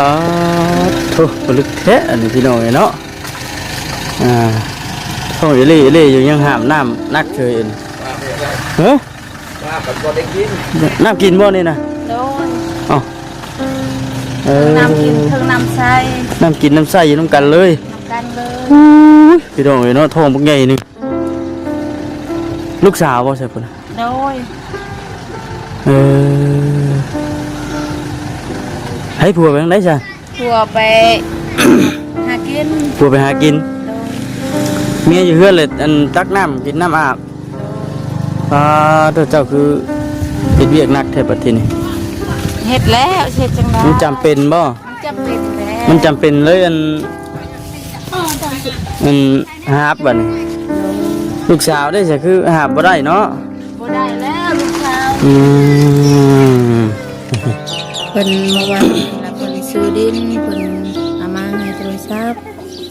อ๋อโถลึกแท้อันนี้พี่น้องเนาะท้องเอเล่อยู่ยังหามน้ำนักเฉยเฮ้ยน้ำกินบ่นี่นะโดนอ๋อน้ำกินเพิ่งน้ำใส่น้ำกินน้ำใส่อยู่น้ำกันเลยพี่น้องเนาะท้องพวกใหญ่นึงลูกสาวบ่ใช่ปุ่นโดยให้ผัวไปทางไหนจ้ะผัวไปหากินผัวไปหากินเมียอยู่เฮือนเลยอันตักน้ำกินน้ำอาบเจ้าคือเฮ็ดเวียกหนักแท้ปัดทีนี้เฮ็ดแล้วเฮ็ดจังได๋มันจำเป็นบ่มันจำเป็นแล้วมันจำเป็นเลยหาบบัดนี้ลูกสาวได้สิคือหาบบ่ได้เนาะบ่ได้แล้วลูกสาวเพิ่นเมื่อวานแล้วเพิ่นซื้อดินเพิ่นเอามาให้โทรศัพท์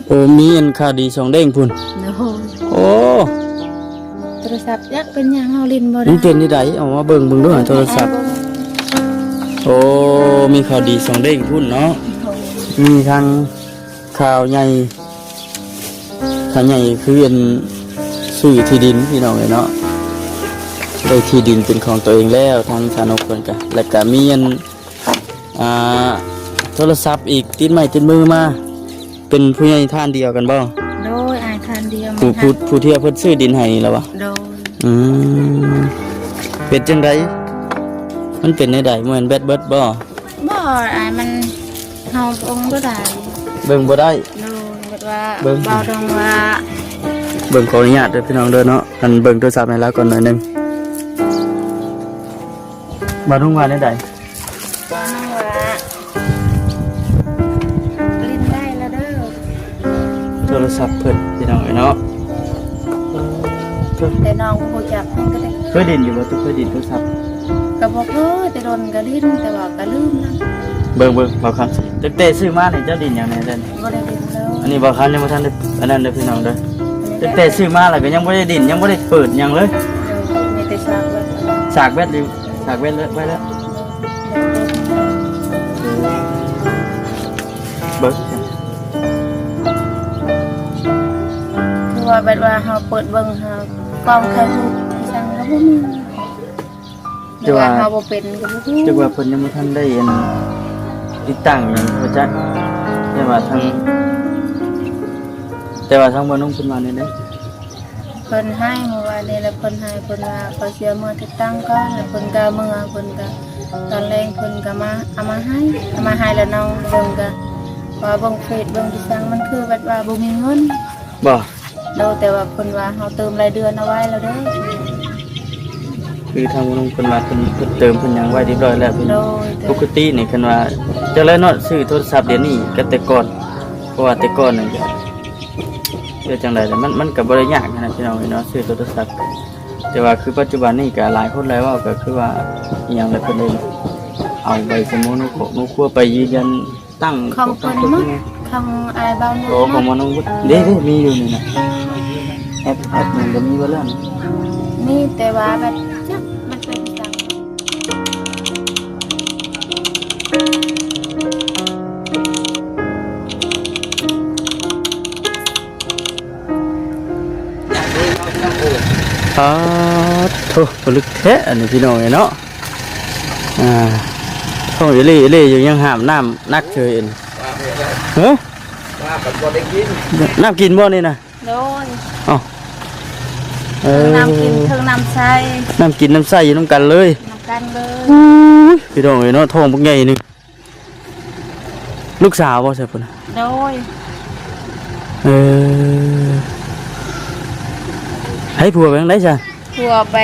โอ้มีอันข่าวดี2เด้งพุ่นโอ้โทรศัพท์ยักเป็นหยังเฮาลิ้นบ่ได้มันเป็นที่ใดเอามาเบิ่งดูโทรศัพท์โอ้มีข่าวดี2เด้งพุ่นเนาะมีทางข่าวใหญ่คืออันซื้อที่ดินพี่น้องเนาะได้ที่ดินเป็นของตัวเองแล้วทางชานกเพิ่นก็แล้วก็มีอันโทรศัพท์อีกติดไม้ติดมือมาเป็นผู้ใหญ่ท่านเดียวกันบ่โดยอ้ายท่านเดียวผู้ที่เพิ่นซื้อดินให้นี่แล้วบ่โดยเป็นจังไดมันเป็นในใดเหมือนแบดเบิดบ่อ้ายมันเฮาองบ่ได้เบิ่งบ่ได้โดยแบบว่าบ่ต้องว่าเบิ่งขออนุญาตเด้อพี่น้องเด้อเนาะอันเบิ่งโทรศัพท์ให้แล้วก่อนหน่อยนึงบ่ต้องว่าในใดลิ้นได้แล้วเด้อโทรศัพท์เพิ่นพี่น้องเนาะแต่น้องบ่จับมันก็ได้เคยดินอยู่บ่ตุเคยดินโทรศัพท์ก็บ่เคยแต่โดนก็ดินแต่ว่าก็ลืมนำเบิ่งบ่คำตั้งแต่ซื้อมานี่เจ้าดินหยังแน่เด้อบ่ได้ดินเลยอันนี้บ่คันยังบ่ทันได้อันนั้นเด้อพี่น้องเด้อตั้งแต่ซื้อมาแล้วก็ยังบ่ได้ดินยังบ่ได้เปิดหยังเลยมีแต่สากแวดอยู่สากแวดเลยไว้แล้วเบิ่งคือว่าแบบว่าเฮาเปิดเบิ่งเฮากล้องถ่ายรูปสั่งแล้วบ่มีจังว่าเฮาบ่เป็นก็บ่รู้จังว่าเพิ่นยังบ่ทันได้อันติดตั้งหยังว่าจักแต่ว่าทางบ่นุ่งเพิ่นว่าแน่เด้เพิ่นให้เมื่อวานนี้แล้วเพิ่นให้เพิ่นว่าเขาเสียมือติดตั้งก่อนแล้วเพิ่นก็เมื่อเพิ่นก็ตอนแรงเพิ่นก็มาเอามาให้แล้วน้องเบิ่งก็ว่าเบิ่งเฟซเบิ่งที่สั่งมันคือแบบว่าบ่มีเงินบ่แต่ว่าเพิ่นว่าเฮาเติมรายเดือนเอาไว้แล้วเด้อคือทางนุ่งเพิ่นว่าเพิ่นเติมเพิ่นหยังไว้เรียบร้อยแล้วเพิ่นปกตินี่คันว่าจังได๋เนาะซื้อโทรศัพท์เดี๋ยวนี้ก็แต่ก่อนเพราะว่าแต่ก่อนนั่นก็จังได๋มันก็บ่ได้ยากขนาดพี่น้องเนาะซื้อโทรศัพท์แต่ว่าคือปัจจุบันนี้ก็หลายคนหลายว่าก็คือว่าอีหยังแล้วเพิ่นได้เอาใบสมุนไพรนูครัวไปยืนยันตั้งของเพิ่นมั้งของอายบ้านโอ้ของมนุษย์เด้มีอยู่นี่นะแอปมันก็มีบ่แล้วมีแต่ว่าแบบจักมันเป็นจังโถลึกแท้อันนี้พี่น้องเนาะท้องเอเล่อยู่ยังหามน้ำนักเฉยเฮ้ยน้ำกินบ่นี่นะโดนอ๋อน้ำกินเพิ่งน้ำใส่น้ำกินน้ำใส่อยู่น้ำกันเลยพี่น้องเนาะท้องพวกใหญ่นึงลูกสาวบ่ใช่ปุ่นโดยให้ผัวไปทางไหนจ้ะผัวไป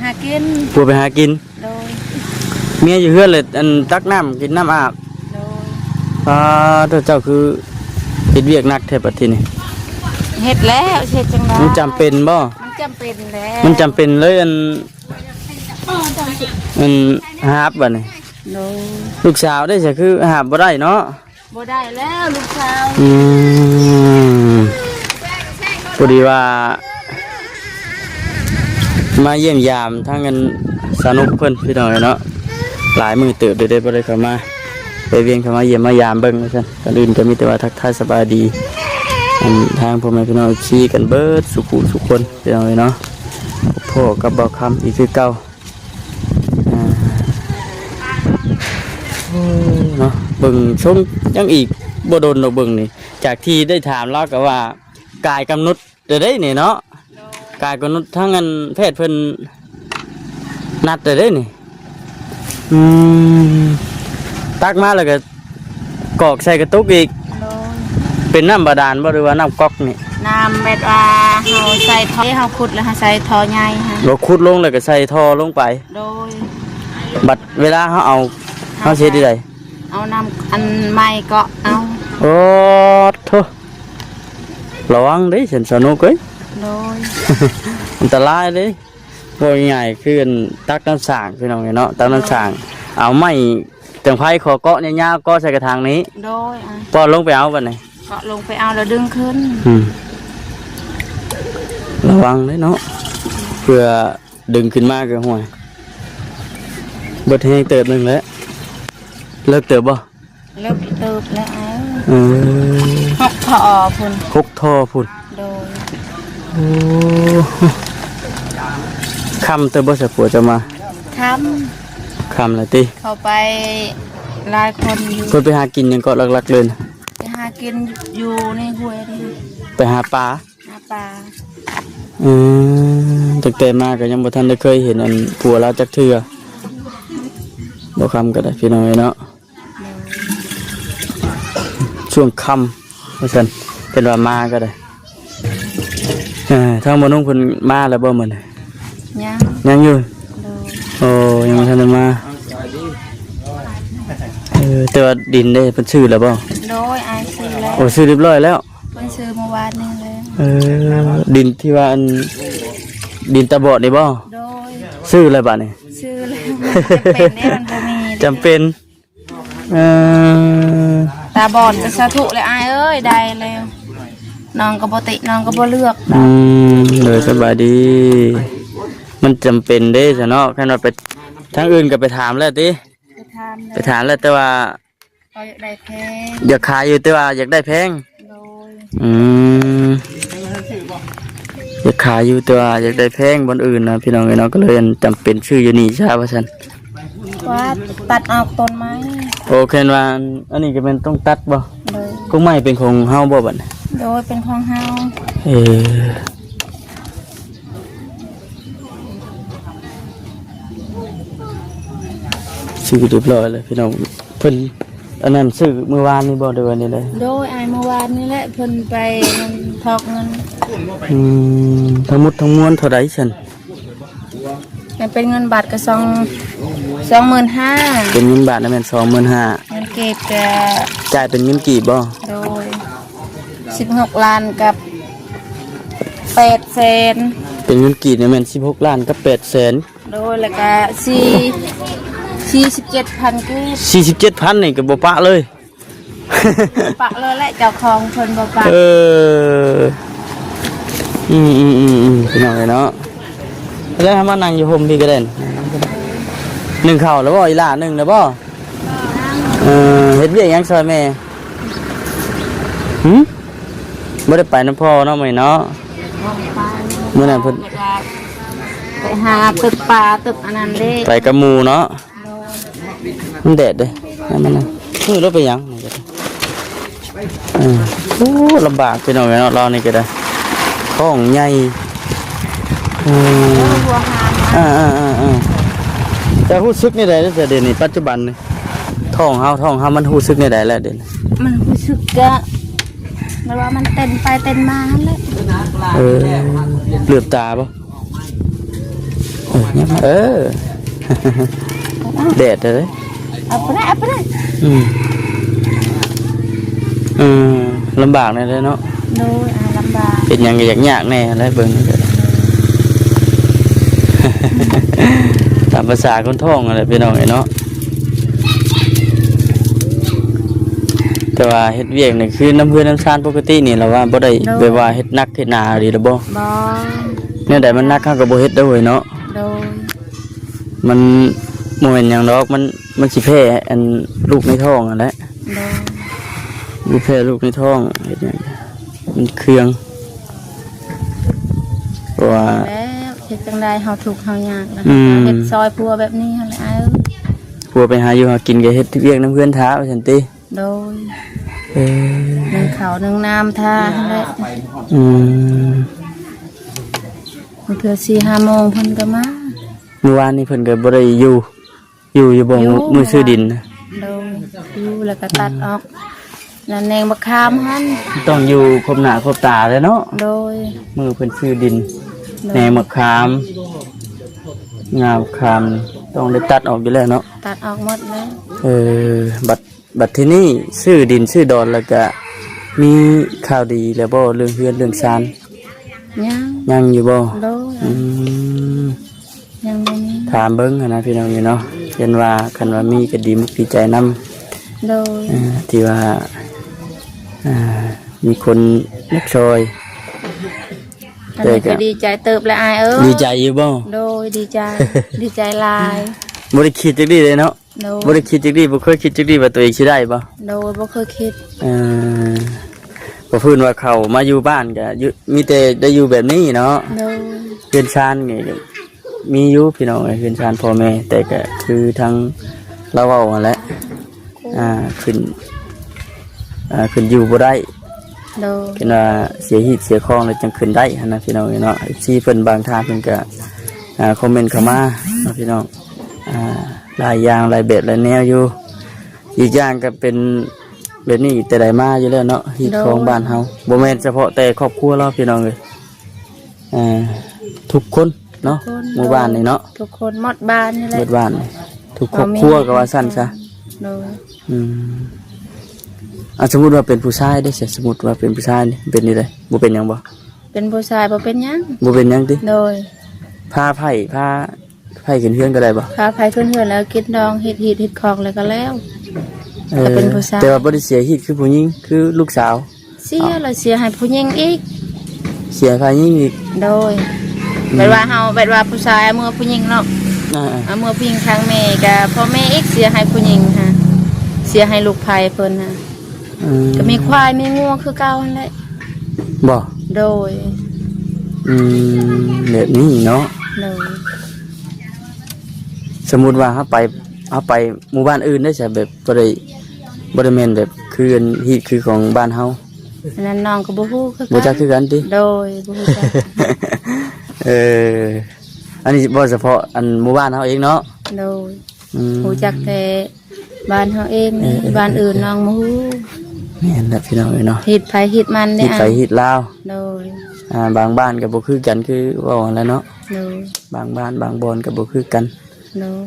หากินผัวไปหากินโดยเมียอยู่เฮือนเลยอันตักน้ำกินน้ำอาบโดยเจ้าคือเฮ็ดเวียกหนักแท้ปัดทีนี้เฮ็ดแล้วเฮ็ดจังได๋มันจำเป็นบ่มันจำเป็นแล้วมันจำเป็นเลยหาบบัดนี้ลูกสาวได้สิคือหาบบ่ได้เนาะบ่ได้แล้วลูกสาวพอดีว่ามาเยี่ยมยามทั้งเงินสนุกเพิ่นพี่น้องเนาะ หลายมือเติบได้บ่ได้เข้ามาไปเวียนเข้ามาเยี่ยมมายามเบิ่งว่าซั่นก่อนอื่นก็มีแต่ว่าทักทายสบายดีทางพ่อแม่พี่น้องชี้กันเบิดสุขุสุขคนพี่น้องเนาะพ่อกับบ่าวคำอีกคือเก่าเนาะเบิ่งชมยังอีกบ่โดนดอกเบิ่งนี่จากที่ได้ถามแล้วก็ว่ากายกำหนดได้นี่เนาะกายกำหนดทั้งอันแพทย์เพิ่นนัดได้นี่ตักมาแล้วก็กอกใส่กระตุกอีกโดย เป็นน้ำบาดาลบ่หรือว่าน้ำก๊อกนี่ น้ำแบบว่าเฮาใส่ท่อเฮาขุดแล้วเฮาใส่ท่อใหญ่ฮะ เราขุดลงแล้วก็ใส่ท่อลงไป โดย บัดเวลาเฮาเอาเฮาเฮ็ดได้ได เอาน้ำอันใหม่ก็เอา โอ้โธ่ระวังเด้ฉันสนุกเอ้ย โดย อันตรายเด้บ่ง่ายๆคืออันตักน้ำสร้างพี่น้องเนาะตักน้ำสร้างเอาไม้จังไผขอเกาะยาวๆเกาะใส่กระถางนี้ โดยปอลงไปเอาบัดนี้ ก็ลงไปเอาแล้วดึงขึ้น ระวังเด้เนาะเพื่อดึงขึ้นมาก็ห่วยเบิดแฮงเติบนึงแล้วเลิกเติบบ่ เลิกเติบแล้วเออ หกท่อพุ่น หกท่อพุ่น โดย โอ้คำเติบบ่สักผัวจะมา ท คำละติ ำเข้าไปหลายคนอยู่ เพิ่นไปหากินหยังก็หลักๆเลยนะ ไปหากินอยู่ในห้วยนี่ ไปหาปลา หาปลา ตั้งแต่มาก็ยังบ่ทันได้เคยเห็นอันผัวเราจักเทื่อบ่คำก็ได้พี่น้องเนาะช่วงค่ำว่าซั่นเป็นว่ามาก็ได้ทางบ่นุ่งเพิ่นมาแล้วบ่มื้อนี้ ยัง ยังอยู่ โดย โอ้ยังบ่ทันได้มาแต่ว่าดินได้เพิ่นซื้อแล้วบ่ โดยไอซีแล้ว โอ้ซื้อเรียบร้อยแล้ว เพิ่นซื้อเมื่อวานนี้เลย ดินที่ว่าอันดินตาบอดนี่บ่ โดย ซื้ออะไรบ้านี่ ซื้อแล้วจำเป็นเนี่ยมันบ่มี จำเป็นตาบอดก็สาธุเลยอายเอ้ยได้แล้วน้องก็บ่ติน้องก็บ่เลือก เลยสบายดี มันจำเป็นเด้ซะเนาะคันว่าไปทางอื่นก็ไปถามแล้วติ ไปถามแล้วแต่ว่า ก็อยากได้แพง อยากขายอยู่แต่ว่าอยากได้แพง โดย อยากขายอยู่แต่ว่าอยากได้แพงบนอื่นนะพี่น้องเนาะก็เลยจำเป็นชื่ออยู่นี่ใช่ป่ะฉัน ว่าตัดออกต้นไม้ โอเคว่าอันนี้ก็เป็นต้องตัดบ่ โดย ก็ไม่เป็นของเฮาบ่บัดนี้ โดยเป็นของเฮา ซื้อเรียบร้อยเลยพี่น้องเพิ่นอันนั้นซื้อเมื่อวานนี่บ่ได้วันนี้เลย โดยอายเมื่อวานนี่แหละเพิ่นไปมันทอกเงิน ทั้งหมดทั้งมวลเท่าใดฉัน มันเป็นเงินบาทก็25,000 เป็นเงินบาทนะแม่น 25,000 เงินเก็บจะ จ่ายเป็นเงินกีบบ่ โดย16 ล้านกับ800,000 เป็นเงินกีบเนี่ยแม่น16 ล้านกับ 800,000 โดยแล้วก็47,000กีบ 47,000นี่ก็บ่ปะเลย ปะเลยแหละเจ้าของเพิ่นบ่ปะ พี่น้องเนาะแล้วมานั่งอยู่ห่มพี่ก็ได้หนึ่งข้าวแล้วบ่อีหล่าหนึ่งแล้วบ่เฮ็ดเวียกหยังซอยแม่บ่ได้ไปนำพ่อเนาะมื้อเนาะมื้อนั้นเพิ่น ไปหาตึกปลาตึกอันนั้นเด้ ไปกับหมู่เนาะมันแดดเด้มันน่ะคือรถไปหยังโอ้ลำบากพี่น้องเนาะเรานี่ก็ได้ท้องใหญ่หัวหามแต่รู้สึกนี่ได้แต่เดี๋ยวนี้ปัจจุบันนี่ท้องเฮามันรู้สึกนี่ได้แล้วเดี๋ยวนี้ มันรู้สึกก็แบบว่ามันเต้นไปเต้นมาหั่นแหละ เหลือบตาป่ะแดดเลย เอาไปได้ลำบากแน่เลยเนาะ โดยลำบาก เป็นยังอยากยากแน่อะไรเบิ่งตามภาษาคนท้องอะไรพี่น้องเนาะแต่ว่าเฮ็ดเวียกนี่คือน้ำเพื่อนน้ำชานปกตินี่เราว่าบ่ได้แบบว่าเฮ็ดนักเฮ็ดหนาดีละบ่เนี่ยแต่มันนักข้าก็บ่เฮ็ดได้เว้ยเนาะ โดย มัน โมเมนต์อย่างดอกมันสิแพ้อันลูกในท้องอ่ะแหละ โดย มีแพ้ลูกในท้องเฮ็ดหยังมันเครื่องเพราะว่า แล้วเฮ็ดจังไดเฮาทุกข์เฮายากแล้ว อืม เฮ็ดซอยพัวแบบนี้หั่นแหละอ้ายเอ้ย ผัวไปหาอยู่หากินก็เฮ็ดเวียกน้ำเพื่อนท้าว่าซั่นติ โดย เออ นึ่งข้าวนึ่งน้ำท่าหั่นแหละ อืม มันเทื่อ 4-5 โมงเพิ่นก็มา เมื่อวานนี้เพิ่นก็บ่ได้อยู่บ่ อยู่ มือซื้อดินนะ โดยอยู่แล้วก็ตัดออกนั่นแนงบักขามหั่น ต้องอยู่ครบหน้าครบตาเลยเนาะ โดย มือเพิ่นซื้อดิน โดย แหนมะขามงามขามต้องได้ตัดออกอยู่แล้วเนาะ ตัดออกหมดแล้ว เออบัดที่นี่ซื้อดินซื้อดอนแล้วก็มีข่าวดีแล้วบ่เรื่องเฮือนเรื่องชาน ยัง ยังอยู่บ่ โดย อืม ยังบ่มี ถามเบิ่งหั้นนะพี่น้องนี่เนาะเห็นว่าคันว่ามีก็ดีมุกดีใจนำ โดย ที่ว่ามีคนนักซอย อันนี้ก็ดีใจเติบและอายเอ้ย ดีใจอยู่บ่ โดยดีใจ ดีใจหลาย บ่ได้คิดจักดีเลยเนาะ โดย บ่ได้คิดจักดีบ่เคยคิดจักดีว่าตัวเองสิได้บ่ โดยบ่เคยคิด เออบ่พูดว่าเขามาอยู่บ้านก็อยู่มีแต่ได้อยู่แบบนี้เนาะ โดย เพื่อนชานนี่ก็มีอยู่พี่น้องเอ้ยเพื่อนชานพ่อแม่แต่ก็คือทางเราเว้าหั่นแหละขึ้นขึ้นอยู่บ่ได้ โดย เป็นว่าเสียหีดเสียคองแล้วจังขึ้นได้หั่นนะพี่น้องเนาะที่เพิ่นบางทางเพิ่นก็คอมเมนต์เข้ามาเนาะพี่น้องหลายอย่างหลายแบบหลายแนวอยู่อีกอย่างก็เป็นแบบนี้แต่ใดมาอยู่แล้วเนาะหีดของบ้านเฮาบ่แม่นเฉพาะแต่ครอบครัวเราพี่น้องเอ้ยทุกคนเนาะหมู่บ้านนี่เนาะ ทุกคนหมดบ้านนี่แหละ หมู่บ้านนี่ทุกครอบครัวก็ว่าซั่นซะ โดย อืมสมมุติว่าเป็นผู้ชายได้สิสมมุติว่าเป็นผู้ชายนี่เป็นนี่ได้บ่เป็นหยังบ่ เป็นผู้ชายบ่เป็นหยัง บ่เป็นหยังติ โดย พาไผ่ขึ้นเฮือนก็ได้บ่ พาไปขึ้นเฮือนแล้วกินดองเฮ็ดของแล้วก็แล้ว แต่เป็นผู้ชาย แต่ว่าบ่ได้เสียชีวิตคือผู้หญิงคือลูกสาว เสียแล้วเสียให้ผู้หญิงอีก เสียฝ่ายหญิงอีก โดยแบบว่าเฮาแบบว่าผู้ชายเอามือผู้หญิงเนาะ อ่า เอามือผู้หญิงทางแม่ก็พ่อแม่อีกเสียให้ผู้หญิงฮะเสียให้ลูกไผเพิ่นฮะ ก็มีควายมีงัวคือเก่าหั่นแหละ บ่ โดย แบบนี้เนาะ โดย สมมุติว่าเฮาไปหมู่บ้านอื่นได้ซะแบบบ่ได้แม่นแบบคืออันฮีตคือของบ้านเฮา อันนั้นน้องก็บ่ฮู้คือ บ่จักคือกันติ โดยบ่ฮู้จัก อันนี้บ่เฉพาะอันหมู่บ้านเฮาเองเนาะ โดย อืม ฮู้จักแต่บ้านเฮาเองนี่บ้านอื่นน้องบ่ฮู้ แม่นแหละพี่น้องเอ้ยเนาะ ฮิตไผฮิตมัน ฮี เด้ ตไปฮีตลาว โดย บางบ้านก็บ่คือกันคือเว้าหั่นแหล้วเนาะ โดย บางบ้านบางบอนก็บ่คือกัน โดย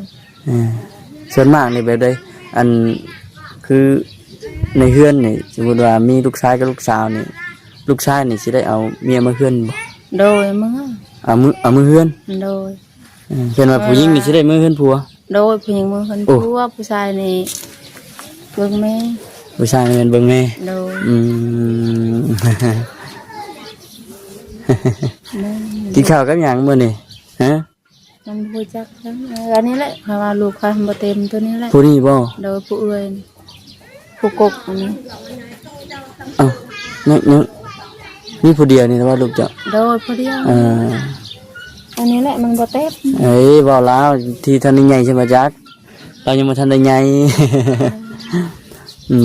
ส่วนมากนี่แบบใดอันคือในเฮือนนี่สมมุติว่ามีลูกชายกับลูกสาวนี่ลูกชายนี่สิได้เอาเมียมาเฮือนบ่ โดยมึง เอามือเฮือน โดย เห็นว่าผู้หญิงนี่สิได้มือเฮือนผัว โดยผู้หญิงมือคน โอ้ ผัวผู้ชายนี่เบิ่งแม่ ผู้ชายนี่เป็นเบิ่งแม่ โดย อืม แม่ กินข้าวกับหยังมื้อนี่ฮะ มันบ่จักจังอันนี้แหละเพราะว่าลูกเขาบ่เต็มตัวนี้แหละ ผู้นี้บ่ โดยผู้เอื้อยนี่ผู้กกอันนี้ เอ้ายังมีผู้เดียวนี่แต่ว่าลูกเจ้า โดยผู้เดียว อ อันนี้แหละมันบ่เต็ม เอ้ยเว้าลาวที่ท่านได้ใหญ่ใช่บ่จักเรายังบ่ทันได้ใหญ่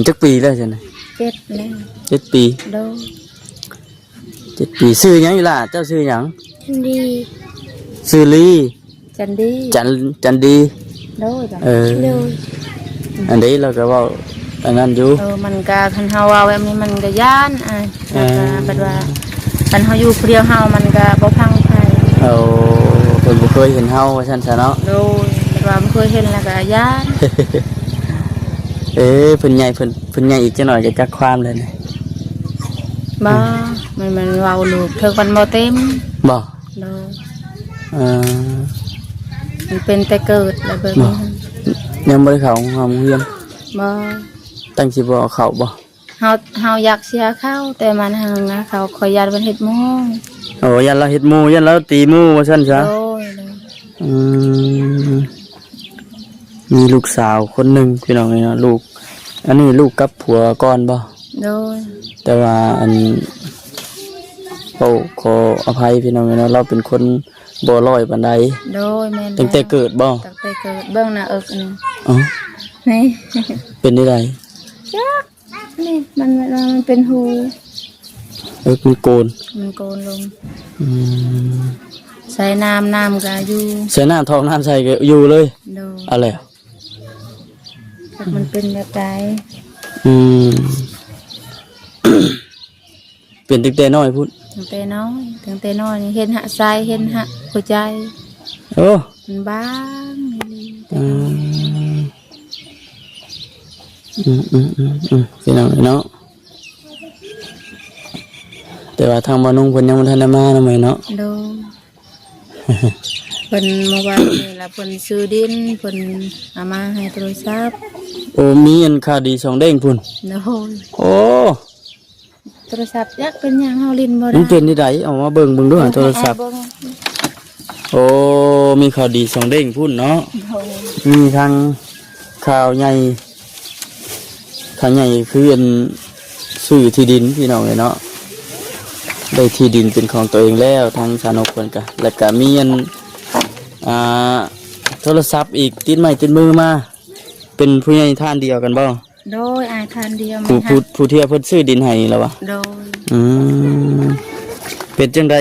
จักปีแล้วซั่นน่ะ เจ็ดแล้ว 7 ปี โดย 7 ปีซื้อหยังอยู่ล่ะเจ้าซื้อหยัง จันดี ซื้อลี จันดี จันดี โดยจ้ะ โดย อันนี้เราก็เว่าอันนั้นอยู่ มันก็คันเฮาเว้าแบบนี้มันก็ย่านแล้วก็บัดว่าคันเฮาอยู่ผู้เดียวเฮามันก็บ่พังไผ เอาเพิ่นบ่เคยเห็นเฮาว่าซั่นซะเนาะ โดยบัดว่าบ่เคยเห็นแล้วก็ย่าน เพิ่นใหญ่เพิ่นใหญ่อีกจักหน่อยก็จักความเลยนี่ บ่มันเว้าลูกเธอมันบ่เต็ม บ่ โดย เอ่อ มันเป็นแต่เกิดแล้วแบบนี้ ยังบ่ได้เข้าห้องเรียน บ่ ตั้งสิบ่เอาเข้าบ่ เฮาอยากเสียข้าวแต่มันหังนะเขาขอยยัดวันเฮ็ดโมง โอ้ยันเราเฮ็ดหมู่ยันเราตีหมู่ว่าซั่นซะ โดย อืม มีลูกสาวคนหนึ่งพี่น้องเนาะลูกอันนี้ลูกกับผัวก่อนบ่ โดย แต่ว่าอันขออภัยพี่น้องเนาะเราเป็นคนบ่ร้อยปานใด โดยแม่น ตั้งแต่เกิดบ่ ตั้งแต่เกิดเบิ่งหน้าเอิกนี่ อ๋อ นี่ เป็นได้ได จักนี่มันเป็นหู มันโกน มันโกนลง อืม ใส่น้ำก็อยู่ ใส่น้ำทองน้ำใส่ก็อยู่เลย โดย อะไร จักมันเป็นแบบใด อืม เป็นตั้งแต่น้อยพูด ตั้งแต่น้อยนี่เห็นหะทรายเห็นหะหัวใจ โอ้ มันบางนี่ อืมพี่น้องเนาะแต่ว่าทางบ้านนุ่งเพิ่นยังบ่ทันได้มาเนาะแม่เนาะ โดยเพิ่นเมื่อวานนี่ล่ะเพิ่นซื้อดินเพิ่นเอามาให้โทรศัพท์ โอ้มีอันค่าดีสองเด้งพุ่น โดย โอ้ โทรศัพท์ยักเป็นหยังเฮาลิ้นบ่ มั ได้ นเป็นที่ใดเอามาเบิ่งด้วยโทรศัพท์ โอ้มีข่าวดีสองเด้งพุ่นเนาะ โดย มีทางข่าวใหญ่คืออันซื้อที่ดินพี่น้องเลยเนาะได้ที่ดินเป็นของตัวเองแล้วทางสานกเพิ่นก็แล้วก็มีอันโทรศัพท์อีกติดไม้ติดมือมาเป็นผู้ใหญ่ท่านเดียวกันบ่ โดยอายทานเดียว ผู้เที่ยวเพิ่นซื้อดินให้แล้ววะ โดย เป็นจังได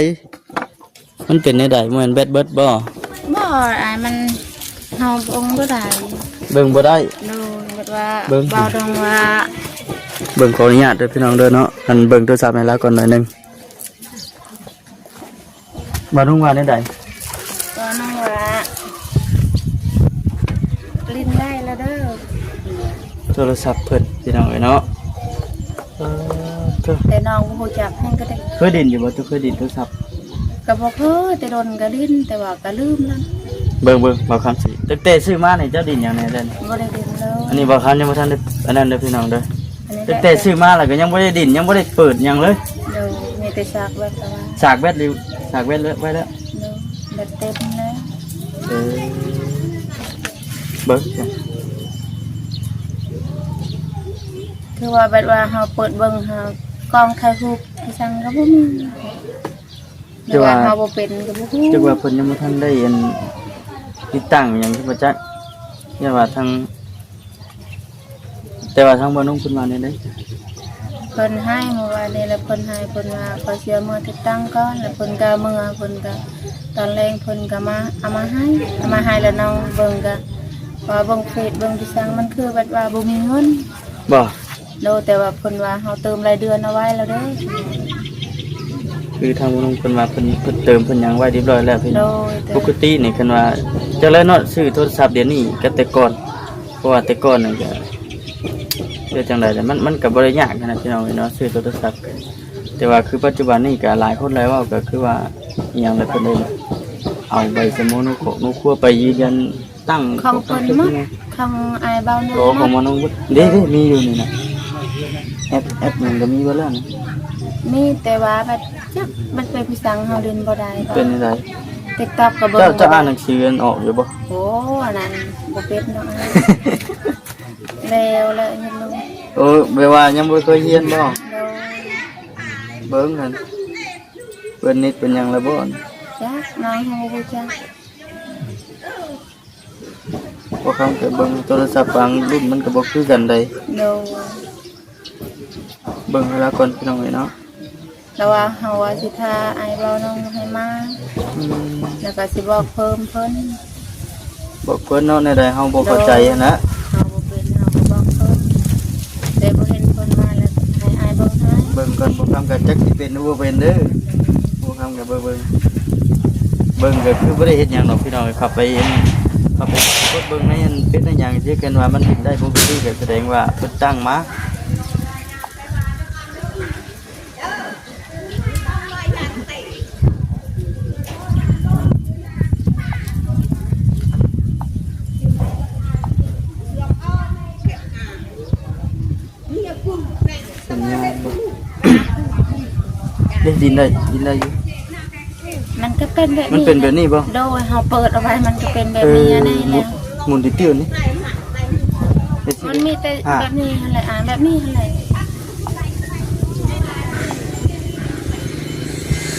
มันเป็นในใดเหมือนแบดเบิดบ่ บ่อายมันเฮาองบ่ได้ เบิ่งบ่ได้ โดยแบบว่า เบิ่ง เบาตรงว่า เบิ่งขออนุญาตเด้อพี่น้องเด้อเนาะอันเบิ่งโทรศัพท์ให้แล้วก่อนหน่อยหนึงมาทุ่งว่าในใด ก็น้องว่าลิ้นได้แล้วเด้อ โทรศัพท์เพิ่นพี่น้องเอ้ยเนาะแต่น้องบ่ฮู้จักแฮงก็ได้ เคยดินอยู่บ่ตุเคยดินโทรศัพท์ ก็บ่เคยแต่โดนก็ลิ้นแต่ว่าก็ลืมแล้ว เบิ่งบ่คำสิตั้งแต่ซื้อมานี่เจ้าดินหยังแน่เด้อ บ่ได้ลิ้นเลย อันนี้บ่คำยังบ่ทันได้อันนั้นเด้อพี่น้องเด้อ อันนี้ ตั้งแต่ซื้อมาแล้วก็ยังบ่ได้ดินยังบ่ได้เปิดหยังเลย เดี๋ยวมีแต่ซากแบบว่า สากแบตเลยสากแบตเลยไว้แล้ว เดี๋ยวแบบเต็มแล้ว เออเบิ่ง คือว่าแบบว่าเฮาเปิดเบิ่งเฮากล้องถ่ายรูปที่สั่งก็บ่มีแต่ว่าเฮาบ่เป็นก็บ่ฮู้ จักว่าเพิ่นยังบ่ทันได้อันติดตั้งหยังที่บ่จักอย่าว่าทางแต่ว่าทางบ่นุ่งเพิ่นว่าได้ เพิ่นให้เมื่อวานนี้แล้วเพิ่นให้เพิ่นว่าเขาเสียมือติดตั้งก่อนแล้วเพิ่นก็เมื่อเพิ่นก็ตอนแรงเพิ่นก็มาเอามาให้แล้วน้องเบิ่งก็ว่าเบิ่งเฟซเบิ่งที่สั่งมันคือแบบว่าบ่มีเงิน บ่ โดแต่ว่าเพิ่นว่าเฮาเติมรายเดือนเอาไว้แล้วเด้อ คือทางบ่นุ่งเพิ่นว่าเพิ่นเติมเพิ่นหยังไว้เรียบร้อยแล้วพี่ โด น้อง ยแต่ ปกตินี่คันว่าจังได๋เนาะซื้อโทรศัพท์เดี๋ยวนี้ก็แต่ก่อนเพราะว่าแต่ก่อนนั่นก็เดี๋ยวจังได๋แต่มันก็บ่ได้ยากขนาดพี่น้องเนาะซื้อโทรศัพท์แต่ว่าคือปัจจุบันนี้ก็หลายคนหลายเว้าก็คือว่าอีหยังแล้วเพิ่นได้เอาใบสมุนุครัวไปยืนยันตั้ง ของเพิ่นมั้งของอายเบาหน้า โอ้ของมันต้องเด้มีอยู่นี่นะแอปมันก็มีบ่แล้วนะ มีแต่ว่าแบบจักมันเป็นพี่สั่งเฮาเล่นบ่ได้ เป็นจังได TikTok ก็เบิ่ง เจ้าอ่านหนังสือออกอยู่บ่ โอ้อันนั้นบ่เป็นดอกอันนั้นแล้วเลยเห็นลง โอ้แปลว่ายังบ่เคยเรียนบ่ โดย เบิ่งหั่นเพิ่นนิดเป็นหยังละบ่ จักน้องเฮาบ่จัก พอคำไปเบิ่งโทรศัพท์บางรุ่นมันก็บ่คือกันใด โดย เบิ่งเวลาก่อนพี่น้องเอ้ยเนาะ แล้วว่าเฮาว่าสิพาอายเบาน้องให้มาแล้วก็สิบอกเพิ่มเพิ่น บอกเพิ่นเนาะในใดเฮาบ่เข้าใจหั้นนะ เฮาบ่เป็นเฮาก็บอกเพิ่นแต่บ่เห็นเพิ่นมาแล้วให้อายเบิ่งให้ เบิ่งก่อนบ่คำก็จักสิเป็นหรือบ่เป็นเด้อบ่คำก็เบิ่งก็คือบ่ได้เฮ็ดหยังดอกพี่น้องขับไปเองขับไปกดเบิ่งในอันเป็นในหยังที่กันว่ามันเฮ็ดได้บ่คือก็แสดงว่าเพิ่นตั้งมา สัญญาณบ่ได้ดินได้อยู่ มันก็เป็นแบบนี้ มันเป็นแบบนี้บ่ โดยเฮาเปิดเอาไว้มันก็เป็นแบบนี้อันนี้แล้ว หมุนติ้วๆนี่ มันมีแต่แบบนี้อะไรอ่านแบบนี้อะไร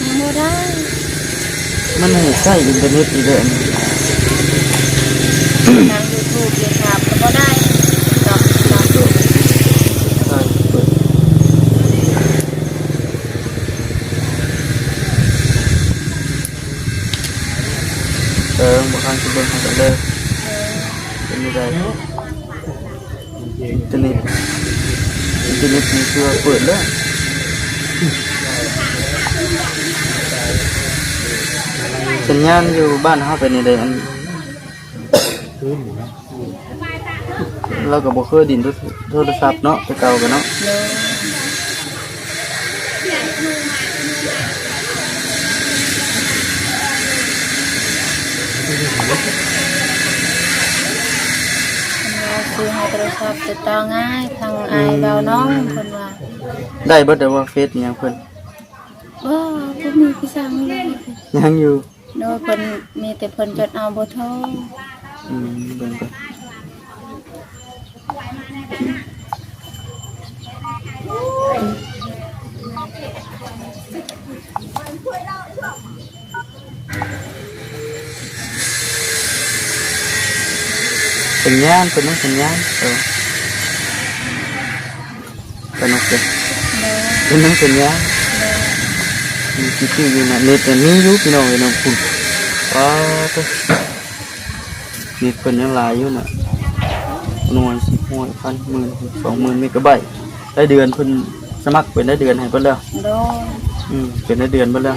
ยังไม่ได้มันให้ใช้อินเทอร์เน็ตอีกเด้อ ทางยูทูบเลยครับก็ได้กับยูทูบบางครั้งจะเบิ่งเขาจะเลิกเป็นไม่ได้อินเทอร์เน็ตมีคือเปิดแล้วสัญญาณอยู่บ้านเฮาเป็นยังไงอันเราก็บ่เคยดินโทรศัพท์เนาะแต่เก่ากันเนาะซื้อให้โทรศัพท์ติดต่อง่ายทางไอเบาน้องคนว่าได้เบิดแต่ว่าเฟซยังเพิ่นบ่มีพี่สั่งเลยยังอยู่โดยเพิ่นมีแต่เพิ่นจดเอาบ่โทรเบิ่งก่อนสัญญาณเป็นสัญญาณเป็นโอเคเป็นสัญญาณมีคิดอยู่นะเน็ตมีอยู่พี่น้องน้องคุณว้าวเน็ตเป็นยังหลายอยู่น่ะหน่วย10 หน่วยพันหมื่น20,000 เมกะไบต์ได้เดือนเพิ่นสมัครเป็นได้เดือนให้เพิ่นแล้วเป็นได้เดือนเพิ่นแล้ว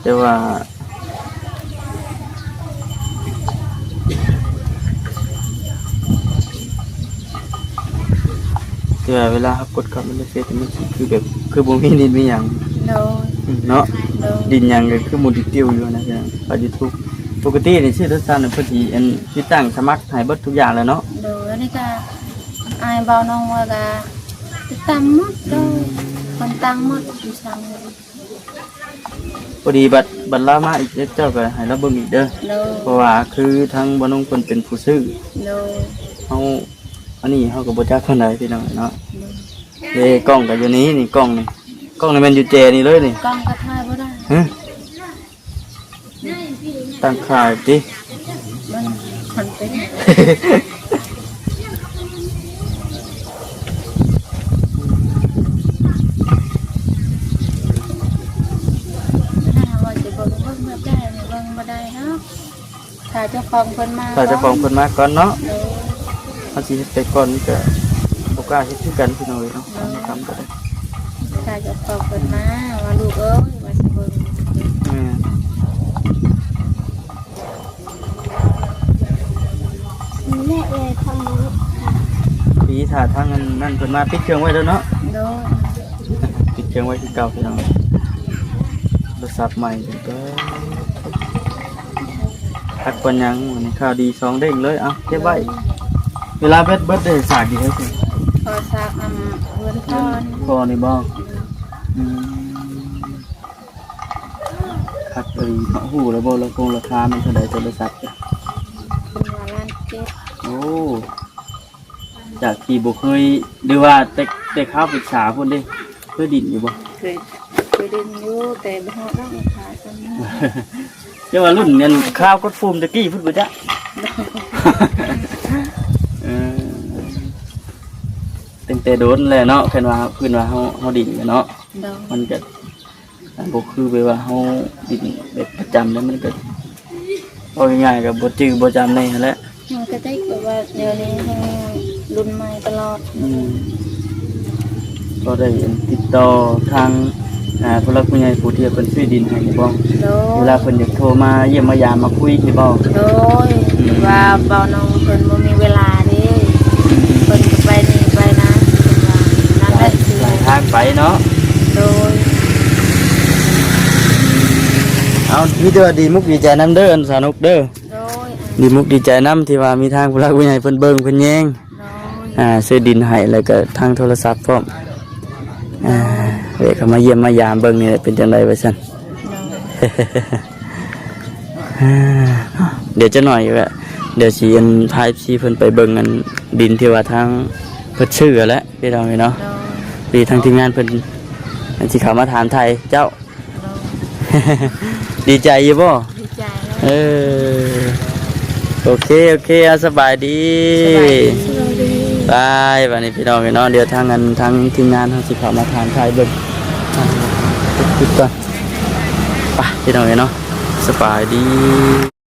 แต่ว่าเวลากดเข้ามันจะเฟซมันคือแบบคือบ่มีดินมีหยังเนาะดินหยังก็คือหมดติ้วอยู่นะจ๊ะไป YouTube ปกตินี่ชื่อทัศน์เพิ่นสิอันที่ตั้งสมัครให้เบิดทุกอย่างแล้วเนาะอันนี้ก็ไอ้เบาน้องว่าก็ติดตามหมดคนตั้งหมดอยู่สั่งพอดีบัดลามาอีกเจ้าก็ให้เราเบิ่งอีกเด้อเพราะว่าคือทั้งบ่น้องเพิ่นเป็นผู้ซื้อเฮาอันนี้เขาก็บ่จักคนใดพี่น้องเนาะกล้องก็อยู่นี้นี่กล้องนี่มันอยู่เจนี่เลยนี่กล้องก็ถ่ายบ่ได้ตั้งค่าดิมันคนเป็นว่าจะเบิ่งแบบได้เบิ่งบ่ได้เนาะถ้าเจ้าของเพิ่นมาก่อนเนาะเอาสิไปก่อนก็บ่กล้าเฮ็ดคือกันพี่น้องเนาะทำก็ได้ถ้าจะตอบเพิ่นมาว่าลูกเอ้ยว่าสิเบิ่งแม่เลยทำมื้อปีถ้าทางนั้นเพิ่นมาปิดเครื่องไว้แล้วเนาะปิดเครื่องไว้คือเก่าพี่น้องโทรศัพท์ใหม่ก็ทักปัญญังวันนี้ข่าวดี2เด้งเลยเอาเก็บไว้เวลาเบิดได้สากกี่เท่าสิพอสากเงินพอนี่บ่คักเลยมาหูแล้วบ่ละคงราคามันเท่าใดโทรศัพท์จ้ะ1,700,000โอ้จากที่บ่เคยหรือว่าแต่ข้าวปรึกษาพุ่นเด้เคยดินอยู่บ่เคยดินอยู่แต่บ่ฮอดราคาซั่นเจ้าว่ารุ่นเงินข้าวกดฟูมตะกี้พุ่นบ่จ๊ะตั้งแต่โดนเลยเนาะเพิ่นว่าเฮาดินเนาะมันก็บ่คือไปว่าเฮาดินแบบประจำแล้วมันก็เอาง่ายๆก็บ่จื้อบ่จำในนั่นแหละมันก็ได้แบบว่าเดี๋ยวนี้รุ่นใหม่ตลอดก็ได้ติดต่อทางผู้หลักผู้ใหญ่ผู้ที่เพิ่นซื้อดินให้บ่เวลาเพิ่นอยากโทรมาเยี่ยมมายามมาคุยสิบ่โดยว่าเบาน้องเพิ่นบ่มีเวลาเด้เพิ่นก็ไปนี่ไปนะเพิ่นว่านั่นแหละสิทางไปเนาะโดยเอามีแต่ว่าดีมุกดีใจนำเด้อสนุกเด้อดีมุกดีใจนำที่ว่ามีทางผู้หลักผู้ใหญ่เพิ่นเบิ่งเพิ่นแยงซื้อดินให้แล้วก็ทางโทรศัพท์พร้อมเขามาเยี่ยมมายามเบิ่งนี่เป็นจังได๋ว่าซั่นเดี๋ยวจะหน่อยว่า เดี๋ยวสิอันพา FC เพิ่นไปเบิ่งอันดินที่ว่าทางเพิ่นชื่อแล้วพี่น้องเนาะ โดย ปีทางทีมงานเพิ่นอันสิเข้ามาถามไทยเจ้า ดีใจอยู่บ่ ดีใจ เอ แล้ว โอเคเอาสบายดี สบายดี บายวันนี้พี่น้องเนาะเดี๋ยวทางทางทีมงานเฮาสิเข้ามาถามไทยเบิ่งปิดก่อนไปพี่น้องเนาะสบายดี